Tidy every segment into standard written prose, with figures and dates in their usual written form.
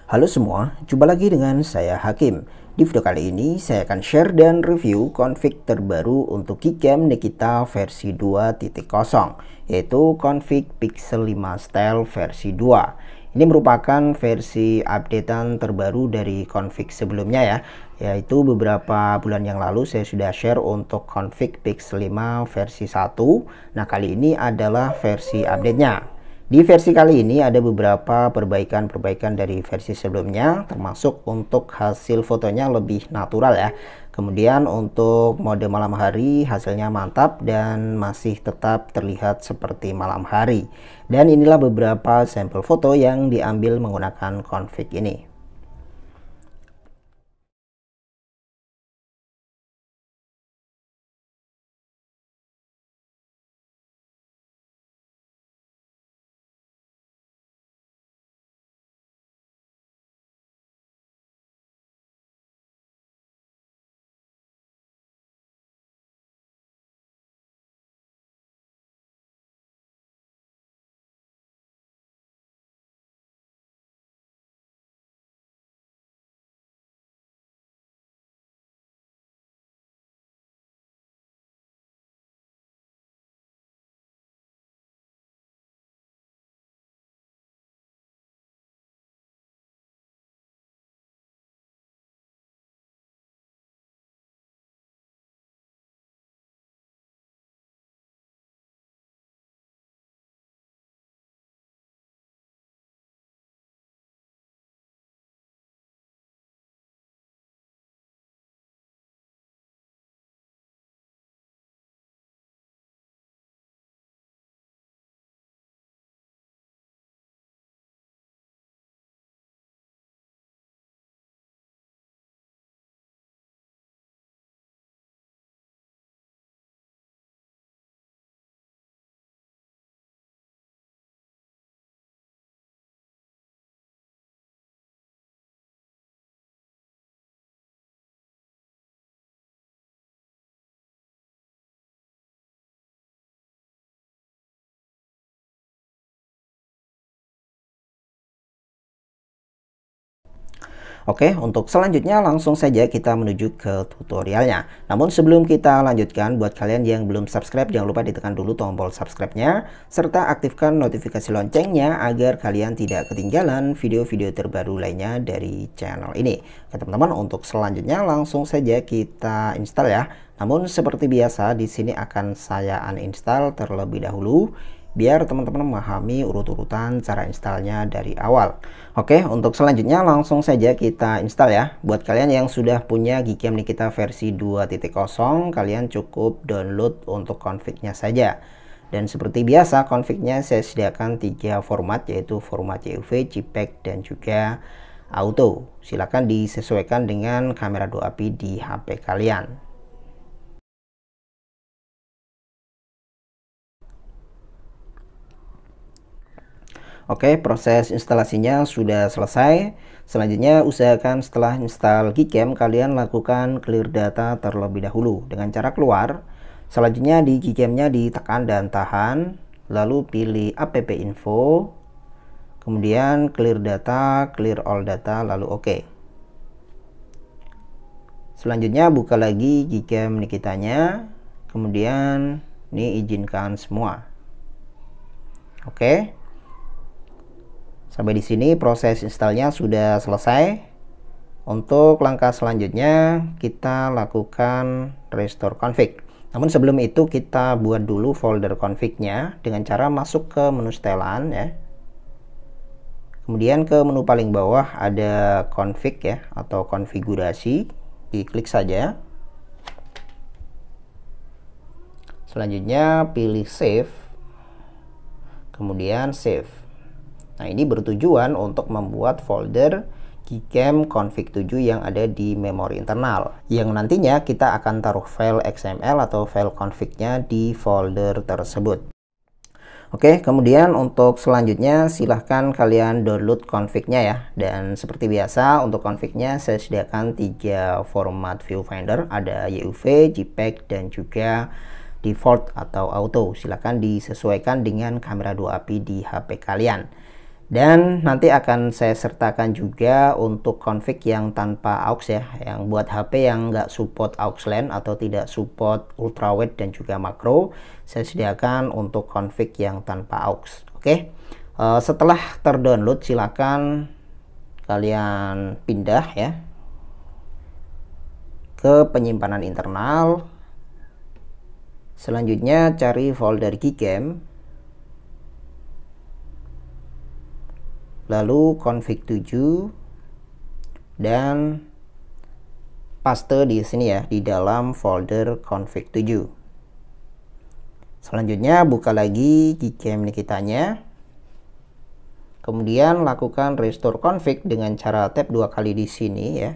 Halo semua, jumpa lagi dengan saya Hakim. Di video kali ini saya akan share dan review config terbaru untuk Gcam Nikita versi 2.0, yaitu config Pixel 5 Style versi 2. Ini merupakan versi updatean terbaru dari config sebelumnya ya, yaitu beberapa bulan yang lalu saya sudah share untuk config Pixel 5 versi 1. Nah, kali ini adalah versi update-nya. Di versi kali ini ada beberapa perbaikan-perbaikan dari versi sebelumnya, termasuk untuk hasil fotonya lebih natural ya. Kemudian untuk mode malam hari hasilnya mantap dan masih tetap terlihat seperti malam hari. Dan inilah beberapa sampel foto yang diambil menggunakan config ini. Oke, untuk selanjutnya langsung saja kita menuju ke tutorialnya. Namun sebelum kita lanjutkan, buat kalian yang belum subscribe, jangan lupa ditekan dulu tombol subscribe-nya, serta aktifkan notifikasi loncengnya agar kalian tidak ketinggalan video-video terbaru lainnya dari channel ini. Oke teman-teman, untuk selanjutnya langsung saja kita install ya. Namun seperti biasa di sini akan saya uninstall terlebih dahulu, biar teman-teman memahami urut-urutan cara installnya dari awal. Oke, untuk selanjutnya langsung saja kita install ya. Buat kalian yang sudah punya Gcam Nikita versi 2.0, kalian cukup download untuk config-nya saja. Dan seperti biasa, config-nya saya sediakan 3 format, yaitu format JPEG, JPEG, dan juga auto. Silakan disesuaikan dengan kamera 2API di HP kalian. Oke, proses instalasinya sudah selesai. Selanjutnya usahakan setelah install Gcam kalian lakukan clear data terlebih dahulu dengan cara keluar. Selanjutnya di Gcam-nya ditekan dan tahan, lalu pilih app info, kemudian clear data, clear all data, lalu oke. Selanjutnya buka lagi Gcam Nikitanya, kemudian ini izinkan semua. Oke. Sampai di sini proses installnya sudah selesai. Untuk langkah selanjutnya kita lakukan restore config. Namun sebelum itu kita buat dulu folder config-nya dengan cara masuk ke menu setelan ya. Kemudian ke menu paling bawah ada config ya atau konfigurasi, diklik saja. Selanjutnya pilih save. Kemudian save. Nah, ini bertujuan untuk membuat folder Gcam config 7 yang ada di memori internal, yang nantinya kita akan taruh file XML atau file config-nya di folder tersebut. Oke, kemudian untuk selanjutnya silahkan kalian download config-nya ya. Dan seperti biasa untuk config-nya saya sediakan 3 format viewfinder, ada YUV, JPEG, dan juga default atau auto. Silahkan disesuaikan dengan kamera 2API di HP kalian. Dan nanti akan saya sertakan juga untuk config yang tanpa aux ya, yang buat HP yang nggak support aux LAN atau tidak support ultrawide dan juga makro, saya sediakan untuk config yang tanpa aux. Oke. Setelah terdownload silakan kalian pindah ya ke penyimpanan internal. Selanjutnya cari folder Gcam, lalu config 7 dan paste di sini ya, di dalam folder config 7. Selanjutnya buka lagi Gcam Nikitanya, kemudian lakukan restore config dengan cara tap 2 kali di sini ya,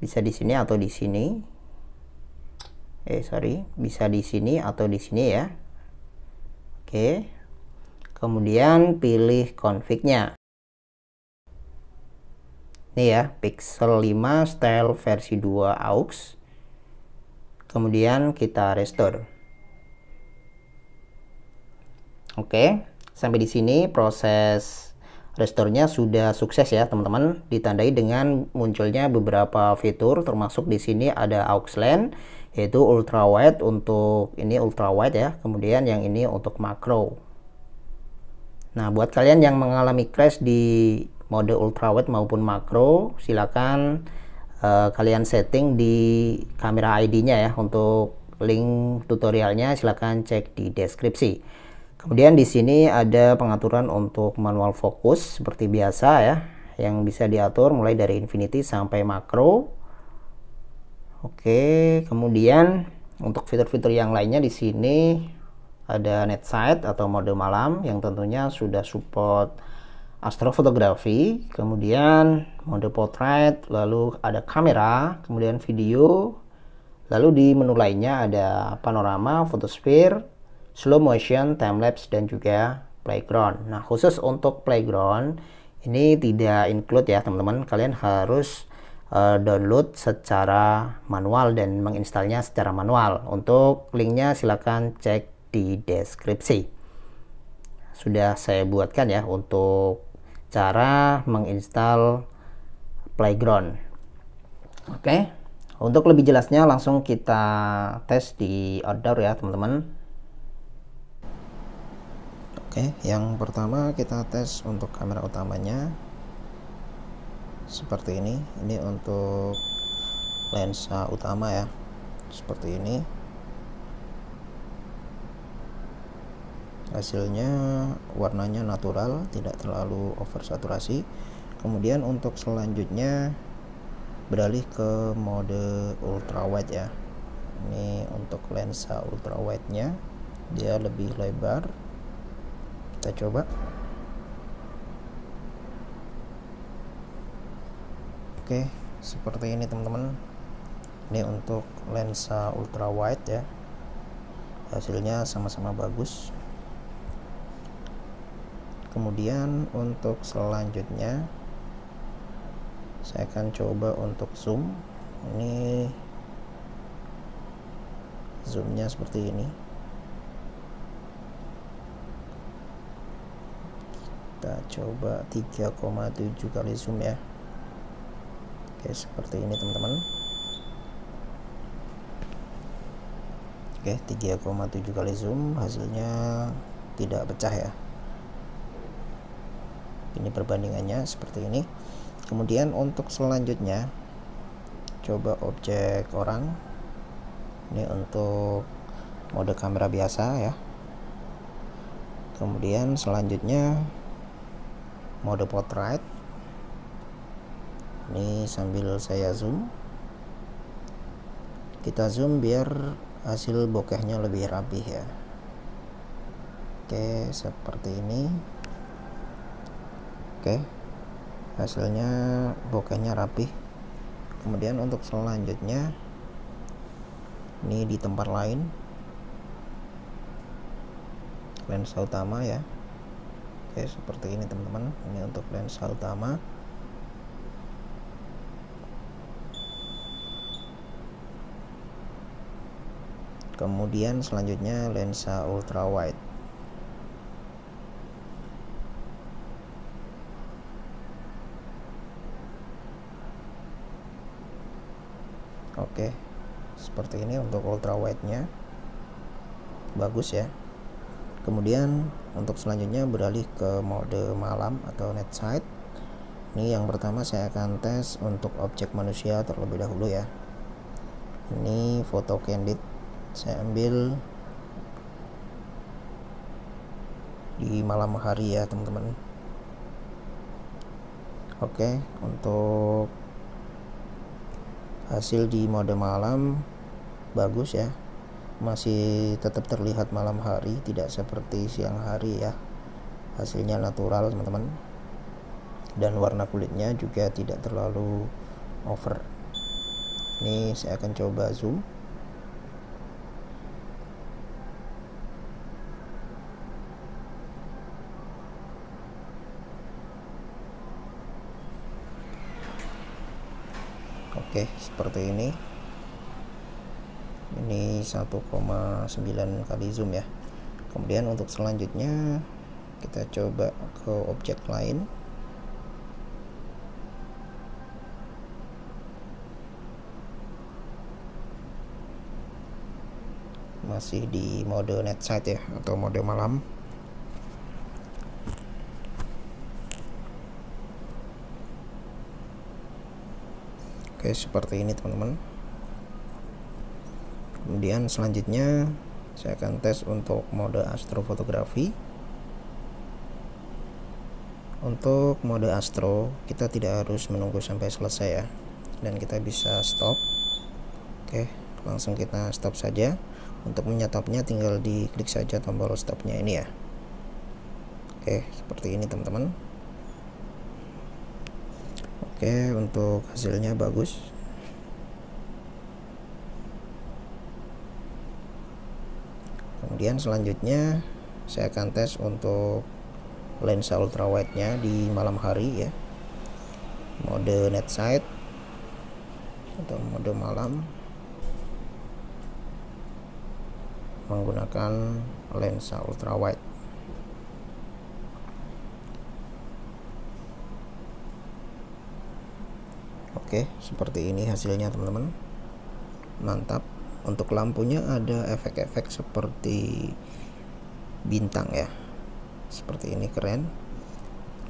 bisa di sini atau di sini. Bisa di sini atau di sini ya. Oke, kemudian pilih config-nya. Ini ya, Pixel 5 style versi 2 aux. Kemudian kita restore. Oke, sampai di sini proses restore-nya sudah sukses ya teman-teman. Ditandai dengan munculnya beberapa fitur, termasuk di sini ada aux LAN, yaitu ultrawide, untuk ini ultrawide ya, kemudian yang ini untuk makro. Nah, buat kalian yang mengalami crash di mode ultrawide maupun makro, silakan kalian setting di kamera ID-nya ya. Untuk link tutorialnya silakan cek di deskripsi. Kemudian di sini ada pengaturan untuk manual fokus seperti biasa ya, yang bisa diatur mulai dari infinity sampai makro. Oke, kemudian untuk fitur-fitur yang lainnya di sini ada night sight atau mode malam yang tentunya sudah support astrofotografi, kemudian mode portrait, lalu ada kamera, kemudian video, lalu di menu lainnya ada panorama, photosphere, slow motion, timelapse, dan juga playground. Nah, khusus untuk playground ini tidak include ya teman-teman, kalian harus download secara manual dan menginstalnya secara manual. Untuk linknya silahkan cek di deskripsi. Sudah saya buatkan ya untuk cara menginstal playground. Oke, untuk lebih jelasnya langsung kita tes di outdoor ya teman-teman. Oke, yang pertama kita tes untuk kamera utamanya seperti ini. Ini untuk lensa utama ya, seperti ini. Hasilnya warnanya natural, tidak terlalu oversaturasi. Kemudian untuk selanjutnya beralih ke mode ultrawide ya. Ini untuk lensa ultrawide nya, dia lebih lebar. Kita coba. Oke, seperti ini teman-teman. Ini untuk lensa ultrawide ya, hasilnya sama-sama bagus. Kemudian untuk selanjutnya saya akan coba untuk zoom. Ini zoomnya seperti ini. Kita coba 3,7 kali zoom ya. Oke, seperti ini teman-teman. Oke, 3,7 kali zoom, hasilnya tidak pecah ya. Ini perbandingannya seperti ini. Kemudian untuk selanjutnya coba objek orang. Ini untuk mode kamera biasa ya. Kemudian selanjutnya mode portrait. Ini sambil saya zoom, kita zoom biar hasil bokehnya lebih rapih ya. Oke, seperti ini. Oke, hasilnya bokehnya rapih. Kemudian untuk selanjutnya ini di tempat lain, lensa utama ya. Oke, seperti ini teman-teman. Ini untuk lensa utama. Kemudian selanjutnya lensa ultrawide. seperti ini untuk ultra wide nya bagus ya. Kemudian untuk selanjutnya beralih ke mode malam atau night sight. Ini yang pertama saya akan tes untuk objek manusia terlebih dahulu ya. Ini foto candid saya ambil di malam hari ya teman-teman. Oke, untuk hasil di mode malam bagus ya, masih tetap terlihat malam hari, tidak seperti siang hari ya. Hasilnya natural teman-teman, dan warna kulitnya juga tidak terlalu over. Ini saya akan coba zoom. Oke, seperti ini 1,9 kali zoom ya. Kemudian untuk selanjutnya kita coba ke objek lain. Masih di mode night sight ya, atau mode malam. Oke, seperti ini teman-teman. Kemudian selanjutnya saya akan tes untuk mode astrofotografi. Untuk mode astro kita tidak harus menunggu sampai selesai ya, dan kita bisa stop. Oke, langsung kita stop saja. Untuk menyetopnya tinggal diklik saja tombol stopnya ini ya. Oke, seperti ini teman-teman. Oke, untuk hasilnya bagus. Kemudian selanjutnya saya akan tes untuk lensa ultrawide nya di malam hari ya, mode night sight atau mode malam, menggunakan lensa ultrawide. Oke, seperti ini hasilnya teman-teman. Mantap. Untuk lampunya ada efek-efek seperti bintang ya, seperti ini, keren.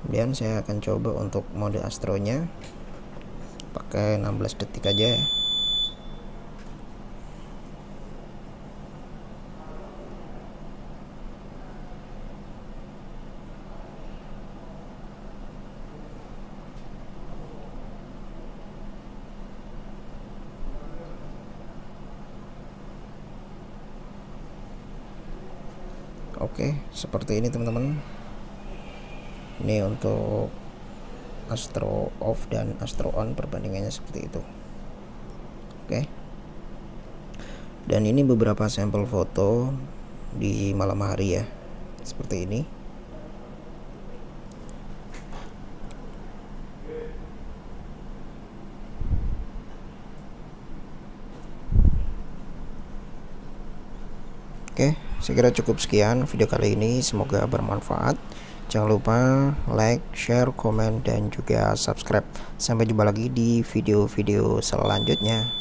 Kemudian saya akan coba untuk mode astronya pakai 16 detik aja ya. Oke, seperti ini teman-teman. Ini untuk astro off dan astro on, perbandingannya seperti itu. Oke. Dan ini beberapa sampel foto di malam hari ya, seperti ini. Oke, saya kira cukup sekian video kali ini, semoga bermanfaat. Jangan lupa like, share, komen, dan juga subscribe. Sampai jumpa lagi di video-video selanjutnya.